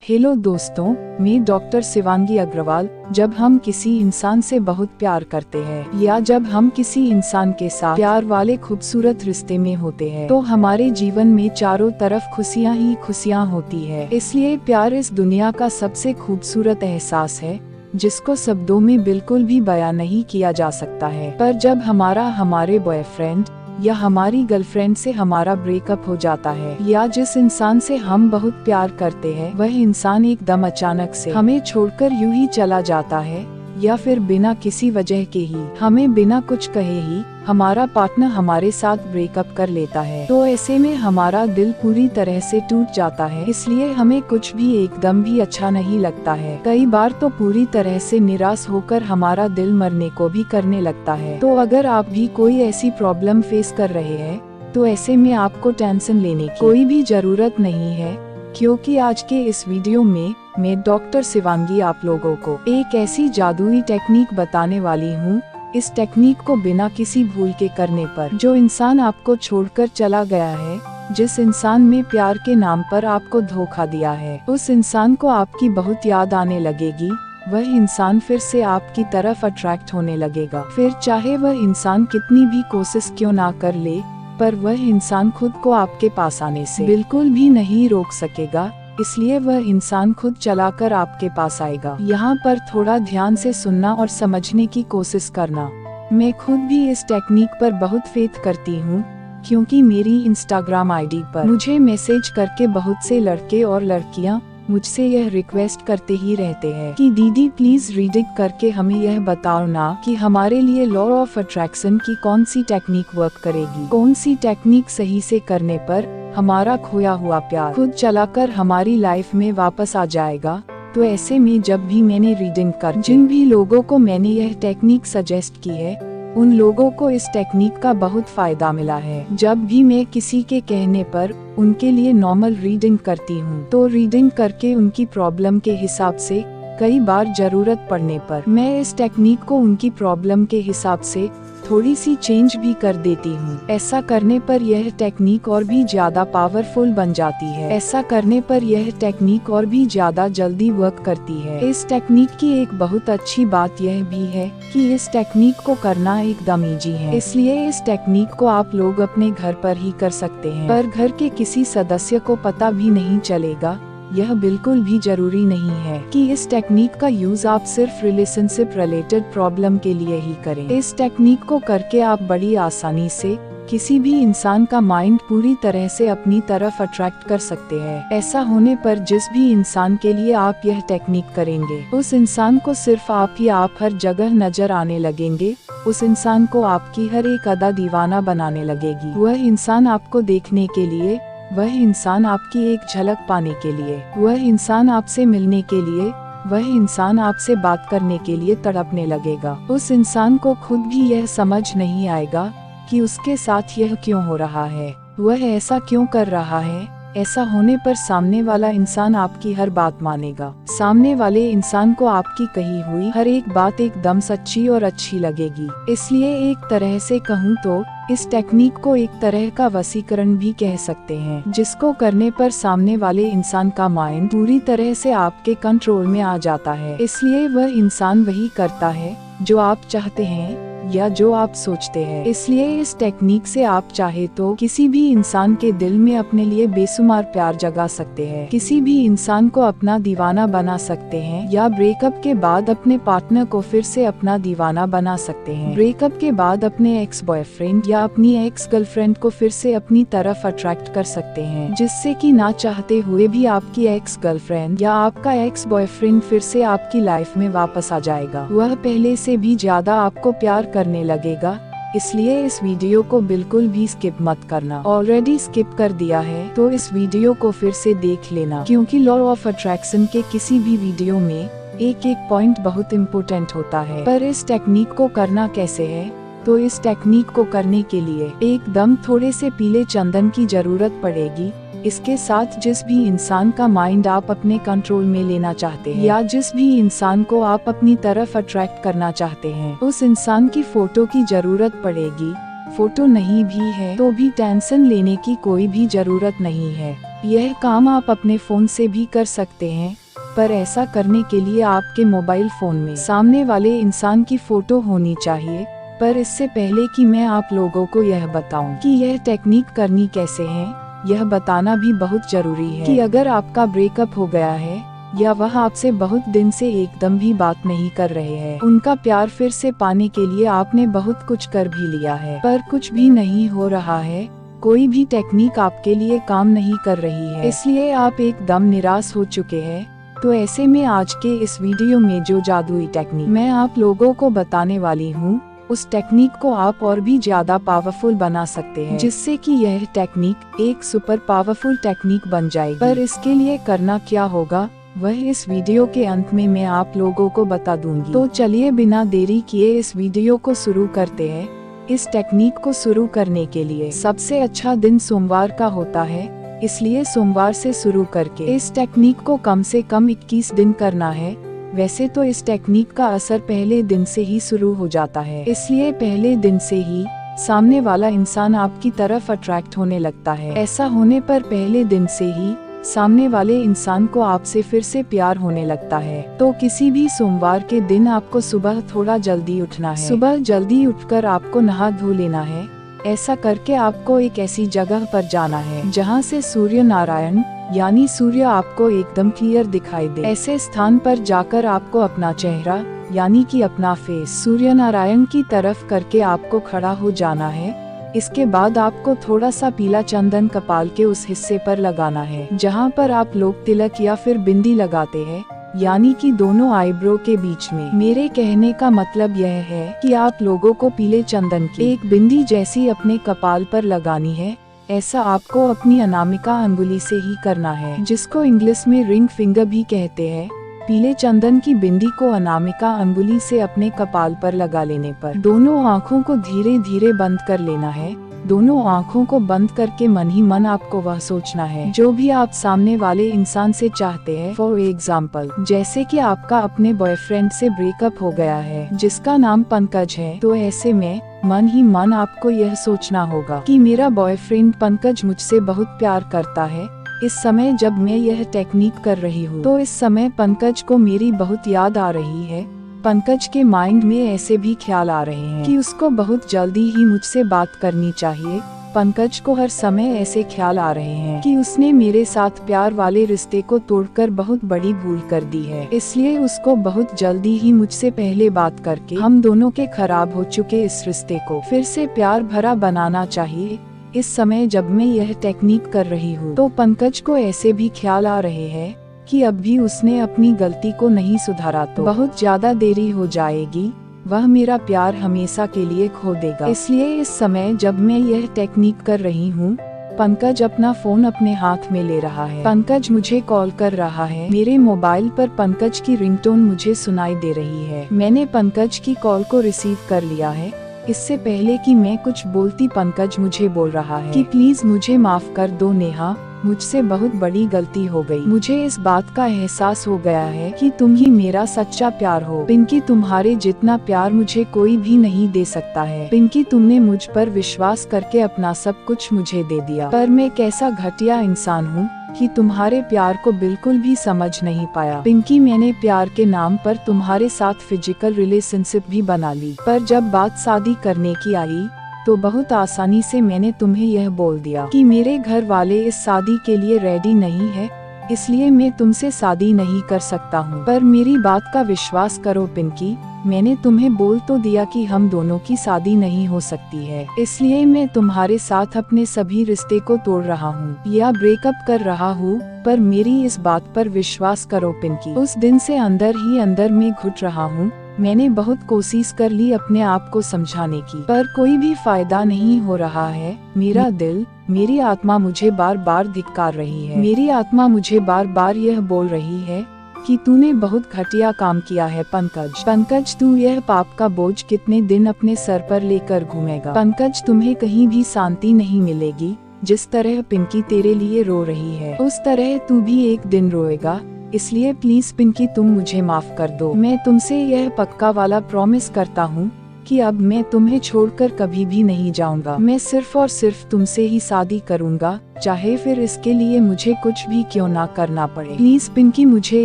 Hello दोस्तों, मैं doctor Shivangi Agarwal. जब हम किसी इंसान से बहुत प्यार करते हैं या जब हम किसी इंसान के साथ प्यार वाले खूबसूरत रिश्ते में होते हैं तो हमारे जीवन में चारों तरफ खुशियाँ ही खुशियाँ होती है। इसलिए प्यार इस दुनिया का सबसे खूबसूरत एहसास है जिसको शब्दों में बिल्कुल भी बयां नहीं किया जा सकता है। पर जब हमारे बॉयफ्रेंड या हमारी गर्लफ्रेंड से हमारा ब्रेकअप हो जाता है या जिस इंसान से हम बहुत प्यार करते हैं वह इंसान एकदम अचानक से हमें छोड़कर यूं ही चला जाता है या फिर बिना किसी वजह के ही हमें बिना कुछ कहे ही हमारा पार्टनर हमारे साथ ब्रेकअप कर लेता है, तो ऐसे में हमारा दिल पूरी तरह से टूट जाता है। इसलिए हमें कुछ भी एकदम भी अच्छा नहीं लगता है। कई बार तो पूरी तरह से निराश होकर हमारा दिल मरने को भी करने लगता है। तो अगर आप भी कोई ऐसी प्रॉब्लम फेस कर रहे हैं तो ऐसे में आपको टेंशन लेने की कोई भी जरूरत नहीं है, क्योंकि आज के इस वीडियो में मैं डॉक्टर शिवांगी आप लोगों को एक ऐसी जादुई टेक्निक बताने वाली हूँ। इस टेक्निक को बिना किसी भूल के करने पर जो इंसान आपको छोड़कर चला गया है, जिस इंसान में प्यार के नाम पर आपको धोखा दिया है, उस इंसान को आपकी बहुत याद आने लगेगी। वह इंसान फिर से आपकी तरफ अट्रैक्ट होने लगेगा। फिर चाहे वह इंसान कितनी भी कोशिश क्यों ना कर ले, पर वह इंसान खुद को आपके पास आने से बिल्कुल भी नहीं रोक सकेगा। इसलिए वह इंसान खुद चलाकर आपके पास आएगा। यहाँ पर थोड़ा ध्यान से सुनना और समझने की कोशिश करना। मैं खुद भी इस टेक्निक पर बहुत फेथ करती हूँ, क्योंकि मेरी इंस्टाग्राम आईडी पर मुझे मैसेज करके बहुत से लड़के और लड़कियाँ मुझसे यह रिक्वेस्ट करते ही रहते हैं कि दीदी प्लीज रीडिंग करके हमें यह बताओ ना कि हमारे लिए लॉ ऑफ अट्रैक्शन की कौन सी टेक्निक वर्क करेगी, कौन सी टेक्निक सही से करने पर हमारा खोया हुआ प्यार खुद चलाकर हमारी लाइफ में वापस आ जाएगा। तो ऐसे में जब भी मैंने रीडिंग कर जिन भी लोगों को मैंने यह टेक्निक सजेस्ट की है उन लोगों को इस टेक्निक का बहुत फायदा मिला है। जब भी मैं किसी के कहने पर उनके लिए नॉर्मल रीडिंग करती हूँ तो रीडिंग करके उनकी प्रॉब्लम के हिसाब से कई बार जरूरत पड़ने पर मैं इस टेक्निक को उनकी प्रॉब्लम के हिसाब से थोड़ी सी चेंज भी कर देती हूँ। ऐसा करने पर यह टेक्निक और भी ज्यादा पावरफुल बन जाती है। ऐसा करने पर यह टेक्निक और भी ज्यादा जल्दी वर्क करती है। इस टेक्निक की एक बहुत अच्छी बात यह भी है कि इस टेक्निक को करना एकदम इजी है। इसलिए इस टेक्निक को आप लोग अपने घर पर ही कर सकते हैं, पर घर के किसी सदस्य को पता भी नहीं चलेगा। यह बिल्कुल भी जरूरी नहीं है कि इस टेक्निक का यूज आप सिर्फ रिलेशनशिप रिलेटेड प्रॉब्लम के लिए ही करें। इस टेक्निक को करके आप बड़ी आसानी से किसी भी इंसान का माइंड पूरी तरह से अपनी तरफ अट्रैक्ट कर सकते हैं। ऐसा होने पर जिस भी इंसान के लिए आप यह टेक्निक करेंगे उस इंसान को सिर्फ आप ही आप हर जगह नजर आने लगेंगे। उस इंसान को आपकी हर एक अदा दीवाना बनाने लगेगी। वह इंसान आपको देखने के लिए, वह इंसान आपकी एक झलक पाने के लिए, वह इंसान आपसे मिलने के लिए, वह इंसान आपसे बात करने के लिए तड़पने लगेगा। उस इंसान को खुद भी यह समझ नहीं आएगा कि उसके साथ यह क्यों हो रहा है, वह ऐसा क्यों कर रहा है। ऐसा होने पर सामने वाला इंसान आपकी हर बात मानेगा। सामने वाले इंसान को आपकी कही हुई हर एक बात एकदम सच्ची और अच्छी लगेगी। इसलिए एक तरह से कहूँ तो इस टेक्निक को एक तरह का वशीकरण भी कह सकते हैं, जिसको करने पर सामने वाले इंसान का माइंड पूरी तरह से आपके कंट्रोल में आ जाता है। इसलिए वह इंसान वही करता है जो आप चाहते हैं या जो आप सोचते हैं। इसलिए इस टेक्निक से आप चाहे तो किसी भी इंसान के दिल में अपने लिए बेशुमार प्यार जगा सकते हैं, किसी भी इंसान को अपना दीवाना बना सकते हैं, या ब्रेकअप के बाद अपने पार्टनर को फिर से अपना दीवाना बना सकते हैं। ब्रेकअप के बाद अपने एक्स बॉयफ्रेंड या अपनी एक्स गर्लफ्रेंड को फिर से अपनी तरफ अट्रैक्ट कर सकते हैं, जिससे कि ना चाहते हुए भी आपकी एक्स गर्लफ्रेंड या आपका एक्स बॉयफ्रेंड फिर से आपकी लाइफ में वापस आ जाएगा। वह पहले से भी ज्यादा आपको प्यार करने लगेगा। इसलिए इस वीडियो को बिल्कुल भी स्किप मत करना। ऑलरेडी स्किप कर दिया है तो इस वीडियो को फिर से देख लेना, क्योंकि लॉ ऑफ अट्रैक्शन के किसी भी वीडियो में एक एक पॉइंट बहुत इम्पोर्टेंट होता है। पर इस टेक्निक को करना कैसे है, तो इस टेक्निक को करने के लिए एकदम थोड़े से पीले चंदन की जरूरत पड़ेगी। इसके साथ जिस भी इंसान का माइंड आप अपने कंट्रोल में लेना चाहते हैं या जिस भी इंसान को आप अपनी तरफ अट्रैक्ट करना चाहते हैं, उस इंसान की फोटो की जरूरत पड़ेगी। फोटो नहीं भी है तो भी टेंशन लेने की कोई भी जरूरत नहीं है। यह काम आप अपने फोन से भी कर सकते हैं, पर ऐसा करने के लिए आपके मोबाइल फोन में सामने वाले इंसान की फोटो होनी चाहिए। पर इससे पहले कि मैं आप लोगों को यह बताऊं कि यह टेक्निक करनी कैसे है, यह बताना भी बहुत जरूरी है कि अगर आपका ब्रेकअप हो गया है या वह आपसे बहुत दिन से एकदम भी बात नहीं कर रहे हैं, उनका प्यार फिर से पाने के लिए आपने बहुत कुछ कर भी लिया है, पर कुछ भी नहीं हो रहा है, कोई भी टेक्निक आपके लिए काम नहीं कर रही है, इसलिए आप एकदम निराश हो चुके हैं, तो ऐसे में आज के इस वीडियो में जो जादुई टेक्निक मैं आप लोगों को बताने वाली हूँ, उस टेक्निक को आप और भी ज्यादा पावरफुल बना सकते हैं, जिससे कि यह टेक्निक एक सुपर पावरफुल टेक्निक बन जाएगी। पर इसके लिए करना क्या होगा वह इस वीडियो के अंत में मैं आप लोगों को बता दूंगी। तो चलिए बिना देरी किए इस वीडियो को शुरू करते हैं। इस टेक्निक को शुरू करने के लिए सबसे अच्छा दिन सोमवार का होता है, इसलिए सोमवार से शुरू करके इस टेक्निक को कम से कम 21 दिन करना है। वैसे तो इस टेक्निक का असर पहले दिन से ही शुरू हो जाता है, इसलिए पहले दिन से ही सामने वाला इंसान आपकी तरफ अट्रैक्ट होने लगता है। ऐसा होने पर पहले दिन से ही सामने वाले इंसान को आपसे फिर से प्यार होने लगता है। तो किसी भी सोमवार के दिन आपको सुबह थोड़ा जल्दी उठना है। सुबह जल्दी उठकर आपको नहा धो लेना है। ऐसा करके आपको एक ऐसी जगह पर जाना है जहाँ से सूर्य नारायण यानी सूर्य आपको एकदम क्लियर दिखाई दे। ऐसे स्थान पर जाकर आपको अपना चेहरा यानी कि अपना फेस सूर्य नारायण की तरफ करके आपको खड़ा हो जाना है। इसके बाद आपको थोड़ा सा पीला चंदन कपाल के उस हिस्से पर लगाना है जहाँ पर आप लोग तिलक या फिर बिंदी लगाते हैं, यानी कि दोनों आईब्रो के बीच में। मेरे कहने का मतलब यह है कि आप लोगों को पीले चंदन की एक बिंदी जैसी अपने कपाल पर लगानी है। ऐसा आपको अपनी अनामिका अंगुली से ही करना है, जिसको इंग्लिश में रिंग फिंगर भी कहते हैं। पीले चंदन की बिंदी को अनामिका अंगुली से अपने कपाल पर लगा लेने पर दोनों आँखों को धीरे धीरे बंद कर लेना है। दोनों आँखों को बंद करके मन ही मन आपको वह सोचना है जो भी आप सामने वाले इंसान से चाहते हैं। फॉर एग्जाम्पल, जैसे कि आपका अपने बॉयफ्रेंड से ब्रेकअप हो गया है जिसका नाम पंकज है, तो ऐसे में मन ही मन आपको यह सोचना होगा कि मेरा बॉयफ्रेंड पंकज मुझसे बहुत प्यार करता है। इस समय जब मैं यह टेक्निक कर रही हूँ तो इस समय पंकज को मेरी बहुत याद आ रही है। पंकज के माइंड में ऐसे भी ख्याल आ रहे हैं कि उसको बहुत जल्दी ही मुझसे बात करनी चाहिए। पंकज को हर समय ऐसे ख्याल आ रहे हैं कि उसने मेरे साथ प्यार वाले रिश्ते को तोड़कर बहुत बड़ी भूल कर दी है, इसलिए उसको बहुत जल्दी ही मुझसे पहले बात करके हम दोनों के खराब हो चुके इस रिश्ते को फिर से प्यार भरा बनाना चाहिए। इस समय जब मैं यह टेक्निक कर रही हूँ तो पंकज को ऐसे भी ख्याल आ रहे हैं कि अब भी उसने अपनी गलती को नहीं सुधारा तो बहुत ज्यादा देरी हो जाएगी, वह मेरा प्यार हमेशा के लिए खो देगा। इसलिए इस समय जब मैं यह टेक्निक कर रही हूँ, पंकज अपना फोन अपने हाथ में ले रहा है। पंकज मुझे कॉल कर रहा है। मेरे मोबाइल पर पंकज की रिंगटोन मुझे सुनाई दे रही है। मैंने पंकज की कॉल को रिसीव कर लिया है। इससे पहले कि मैं कुछ बोलती पंकज मुझे बोल रहा है कि प्लीज मुझे माफ कर दो नेहा, मुझसे बहुत बड़ी गलती हो गई। मुझे इस बात का एहसास हो गया है कि तुम ही मेरा सच्चा प्यार हो। पिंकी, तुम्हारे जितना प्यार मुझे कोई भी नहीं दे सकता है। पिंकी, तुमने मुझ पर विश्वास करके अपना सब कुछ मुझे दे दिया, पर मैं कैसा घटिया इंसान हूँ कि तुम्हारे प्यार को बिल्कुल भी समझ नहीं पाया। पिंकी, मैंने प्यार के नाम पर तुम्हारे साथ फिजिकल रिलेशनशिप भी बना ली, पर जब बात शादी करने की आई तो बहुत आसानी से मैंने तुम्हें यह बोल दिया कि मेरे घर वाले इस शादी के लिए रेडी नहीं है, इसलिए मैं तुमसे शादी नहीं कर सकता हूँ। पर मेरी बात का विश्वास करो पिंकी, मैंने तुम्हें बोल तो दिया कि हम दोनों की शादी नहीं हो सकती है, इसलिए मैं तुम्हारे साथ अपने सभी रिश्ते को तोड़ रहा हूँ या ब्रेकअप कर रहा हूँ, पर मेरी इस बात पर विश्वास करो पिंकी। उस दिन से अंदर ही अंदर में घुट रहा हूँ। मैंने बहुत कोशिश कर ली अपने आप को समझाने की, पर कोई भी फायदा नहीं हो रहा है। मेरा दिल, मेरी आत्मा मुझे बार बार धिक्कार रही है। मेरी आत्मा मुझे बार बार यह बोल रही है कि तूने बहुत घटिया काम किया है पंकज। पंकज, तू यह पाप का बोझ कितने दिन अपने सर पर लेकर घूमेगा। पंकज, तुम्हें कहीं भी शांति नहीं मिलेगी। जिस तरह पिंकी तेरे लिए रो रही है, उस तरह तू भी एक दिन रोएगा। इसलिए प्लीज पिंकी, तुम मुझे माफ कर दो। मैं तुमसे यह पक्का वाला प्रॉमिस करता हूँ कि अब मैं तुम्हें छोड़कर कभी भी नहीं जाऊंगा। मैं सिर्फ और सिर्फ तुमसे ही शादी करूंगा, चाहे फिर इसके लिए मुझे कुछ भी क्यों ना करना पड़े। प्लीज पिंकी, मुझे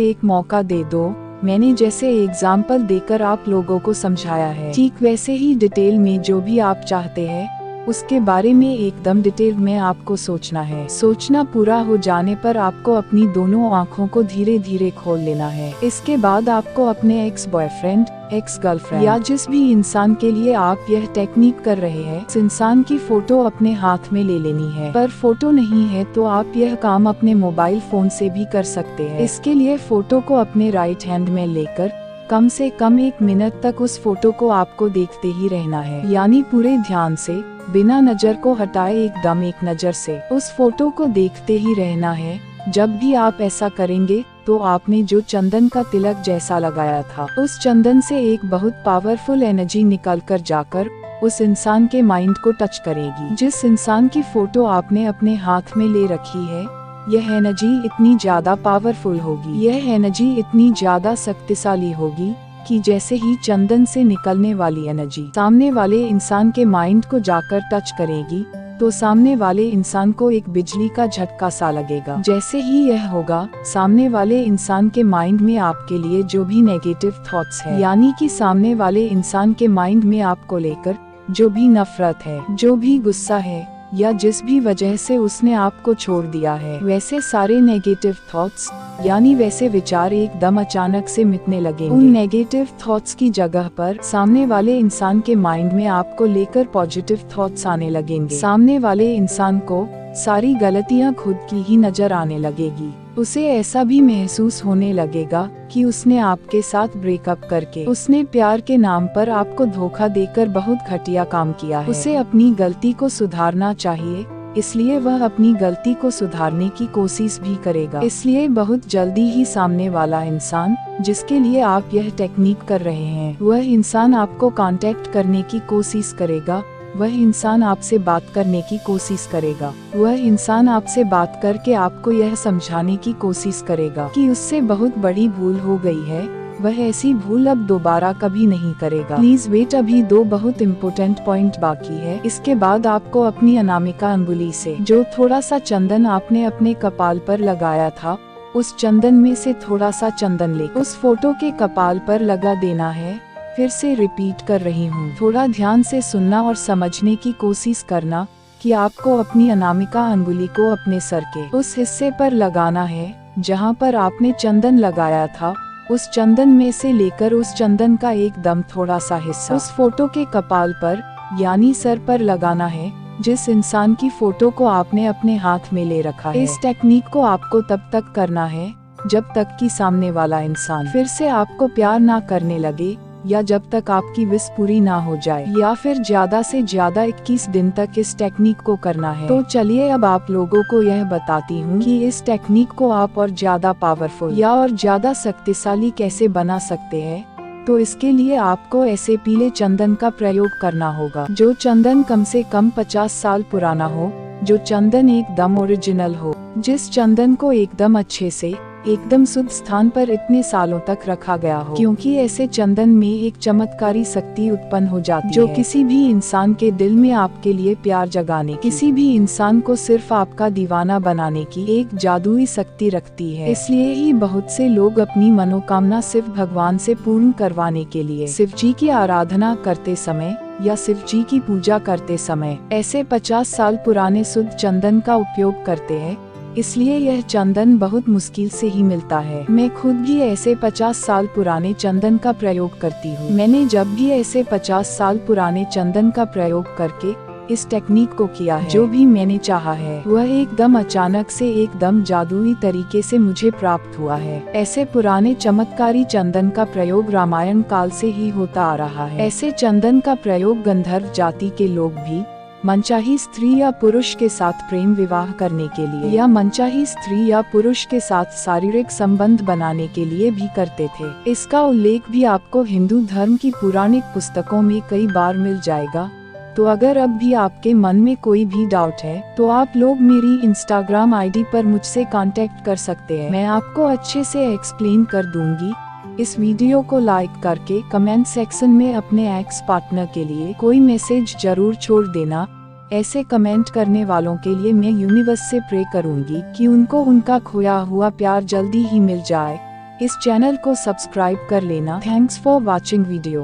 एक मौका दे दो। मैंने जैसे एग्जाम्पल देकर आप लोगों को समझाया है, ठीक वैसे ही डिटेल में जो भी आप चाहते हैं उसके बारे में एकदम डिटेल में आपको सोचना है। सोचना पूरा हो जाने पर आपको अपनी दोनों आँखों को धीरे धीरे खोल लेना है। इसके बाद आपको अपने एक्स बॉयफ्रेंड, एक्स गर्लफ्रेंड या जिस भी इंसान के लिए आप यह टेक्निक कर रहे हैं, उस इंसान की फोटो अपने हाथ में ले लेनी है। पर फोटो नहीं है तो आप यह काम अपने मोबाइल फोन से भी कर सकते हैं। इसके लिए फोटो को अपने राइट हैंड में लेकर कम से कम 1 मिनट तक उस फोटो को आपको देखते ही रहना है, यानी पूरे ध्यान से, बिना नजर को हटाए एकदम एक नजर से उस फोटो को देखते ही रहना है। जब भी आप ऐसा करेंगे तो आपने जो चंदन का तिलक जैसा लगाया था, उस चंदन से एक बहुत पावरफुल एनर्जी निकल कर जाकर उस इंसान के माइंड को टच करेगी। जिस इंसान की फोटो आपने अपने हाथ में ले रखी है, यह एनर्जी इतनी ज्यादा पावरफुल होगी, यह एनर्जी इतनी ज्यादा शक्तिशाली होगी कि जैसे ही चंदन से निकलने वाली एनर्जी सामने वाले इंसान के माइंड को जाकर टच करेगी तो सामने वाले इंसान को एक बिजली का झटका सा लगेगा। जैसे ही यह होगा, सामने वाले इंसान के माइंड में आपके लिए जो भी नेगेटिव थॉट्स है, यानी कि सामने वाले इंसान के माइंड में आपको लेकर जो भी नफरत है, जो भी गुस्सा है, या जिस भी वजह से उसने आपको छोड़ दिया है, वैसे सारे नेगेटिव थॉट्स यानी वैसे विचार एकदम अचानक से मिटने लगेंगे। उन नेगेटिव थॉट्स की जगह पर सामने वाले इंसान के माइंड में आपको लेकर पॉजिटिव थॉट्स आने लगेंगे। सामने वाले इंसान को सारी गलतियां खुद की ही नजर आने लगेगी। उसे ऐसा भी महसूस होने लगेगा कि उसने आपके साथ ब्रेकअप करके, उसने प्यार के नाम पर आपको धोखा देकर बहुत घटिया काम किया है। उसे अपनी गलती को सुधारना चाहिए, इसलिए वह अपनी गलती को सुधारने की कोशिश भी करेगा। इसलिए बहुत जल्दी ही सामने वाला इंसान जिसके लिए आप यह टेक्निक कर रहे हैं, वह इंसान आपको कांटेक्ट करने की कोशिश करेगा। वह इंसान आपसे बात करने की कोशिश करेगा। वह इंसान आपसे बात करके आपको यह समझाने की कोशिश करेगा कि उससे बहुत बड़ी भूल हो गई है, वह ऐसी भूल अब दोबारा कभी नहीं करेगा। प्लीज वेट, अभी 2 बहुत इम्पोर्टेंट पॉइंट बाकी है। इसके बाद आपको अपनी अनामिका अंगुली से जो थोड़ा सा चंदन आपने अपने कपाल पर लगाया था, उस चंदन में से थोड़ा सा चंदन ले उस फोटो के कपाल पर लगा देना है। फिर से रिपीट कर रही हूँ, थोड़ा ध्यान से सुनना और समझने की कोशिश करना कि आपको अपनी अनामिका अंगुली को अपने सर के उस हिस्से पर लगाना है जहाँ पर आपने चंदन लगाया था। उस चंदन में से लेकर उस चंदन का एकदम थोड़ा सा हिस्सा उस फोटो के कपाल पर यानी सर पर लगाना है, जिस इंसान की फोटो को आपने अपने हाथ में ले रखा है। इस टेक्निक को आपको तब तक करना है जब तक कि सामने वाला इंसान फिर से आपको प्यार ना करने लगे, या जब तक आपकी विश पूरी ना हो जाए, या फिर ज्यादा से ज्यादा 21 दिन तक इस टेक्निक को करना है। तो चलिए अब आप लोगों को यह बताती हूँ कि इस टेक्निक को आप और ज्यादा पावरफुल या और ज्यादा शक्तिशाली कैसे बना सकते हैं। तो इसके लिए आपको ऐसे पीले चंदन का प्रयोग करना होगा, जो चंदन कम से कम 50 साल पुराना हो, जो चंदन एकदम ओरिजिनल हो, जिस चंदन को एकदम अच्छे से एकदम शुद्ध स्थान पर इतने सालों तक रखा गया हो, क्योंकि ऐसे चंदन में एक चमत्कारी शक्ति उत्पन्न हो जाती है जो किसी भी इंसान के दिल में आपके लिए प्यार जगाने, किसी भी इंसान को सिर्फ आपका दीवाना बनाने की एक जादुई शक्ति रखती है। इसलिए ही बहुत से लोग अपनी मनोकामना सिर्फ भगवान से पूर्ण करवाने के लिए शिव जी की आराधना करते समय या शिव जी की पूजा करते समय ऐसे 50 साल पुराने शुद्ध चंदन का उपयोग करते हैं। इसलिए यह चंदन बहुत मुश्किल से ही मिलता है। मैं खुद भी ऐसे 50 साल पुराने चंदन का प्रयोग करती हूँ। मैंने जब भी ऐसे 50 साल पुराने चंदन का प्रयोग करके इस टेक्निक को किया है, जो भी मैंने चाहा है वह एकदम अचानक से एकदम जादुई तरीके से मुझे प्राप्त हुआ है। ऐसे पुराने चमत्कारी चंदन का प्रयोग रामायण काल से ही होता आ रहा है। ऐसे चंदन का प्रयोग गंधर्व जाति के लोग भी मनचाही स्त्री या पुरुष के साथ प्रेम विवाह करने के लिए या मनचाही स्त्री या पुरुष के साथ शारीरिक संबंध बनाने के लिए भी करते थे। इसका उल्लेख भी आपको हिंदू धर्म की पौराणिक पुस्तकों में कई बार मिल जाएगा। तो अगर अब भी आपके मन में कोई भी डाउट है तो आप लोग मेरी इंस्टाग्राम आईडी पर मुझसे कांटेक्ट कर सकते हैं। मैं आपको अच्छे से एक्सप्लेन कर दूंगी इस वीडियो को लाइक करके कमेंट सेक्शन में अपने एक्स पार्टनर के लिए कोई मैसेज जरूर छोड़ देना। ऐसे कमेंट करने वालों के लिए मैं यूनिवर्स से प्रे करूंगी कि उनको उनका खोया हुआ प्यार जल्दी ही मिल जाए। इस चैनल को सब्सक्राइब कर लेना। Thanks for watching video.